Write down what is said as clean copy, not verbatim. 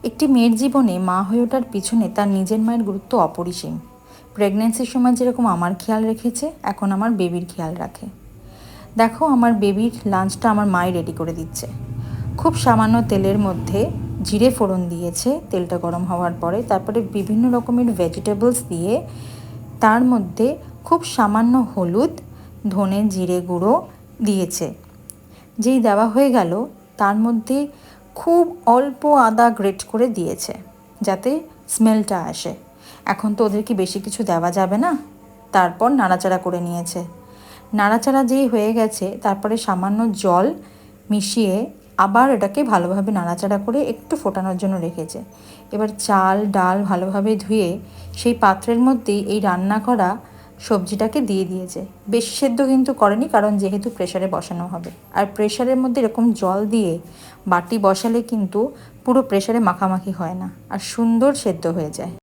একটি মেয়ের জীবনে মা হয়ে ওঠার পিছনে তার নিজের মায়ের গুরুত্ব অপরিসীম। প্রেগন্যান্সির সময় যেরকম আমার খেয়াল রেখেছে, এখন আমার বেবির খেয়াল রাখে। দেখো, আমার বেবির লাঞ্চটা আমার মাই রেডি করে দিচ্ছে। খুব সামান্য তেলের মধ্যে জিরে ফোড়ন দিয়েছে, তেলটা গরম হওয়ার পরে তারপরে বিভিন্ন রকমের ভেজিটেবলস দিয়ে তার মধ্যে খুব সামান্য হলুদ, ধনে জিরে গুঁড়ো দিয়েছে। যেই দেওয়া হয়ে গেল, তার মধ্যে খুব অল্প আদা গ্রেট করে দিয়েছে যাতে স্মেলটা আসে। এখন তো ওদেরকে বেশি কিছু দেওয়া যাবে না। তারপর নাড়াচাড়া করে নিয়েছে। নাড়াচাড়া যেই হয়ে গেছে, তারপরে সামান্য জল মিশিয়ে আবার এটাকে ভালোভাবে নাড়াচাড়া করে একটু ফোটানোর জন্য রেখেছে। এবার চাল ডাল ভালোভাবে ধুয়ে সেই পাত্রের মধ্যেই এই রান্না করা সবজিটাকে দিয়ে দিয়েছে। বেশি সেদ্ধ কিন্তু করেনি, কারণ যেহেতু প্রেসারে বসানো হবে। আর প্রেসারের মধ্যে এরকম জল দিয়ে বাটি বসালে কিন্তু পুরো প্রেসারে মাখামাখি হয় না আর সুন্দর সেদ্ধ হয়ে যায়।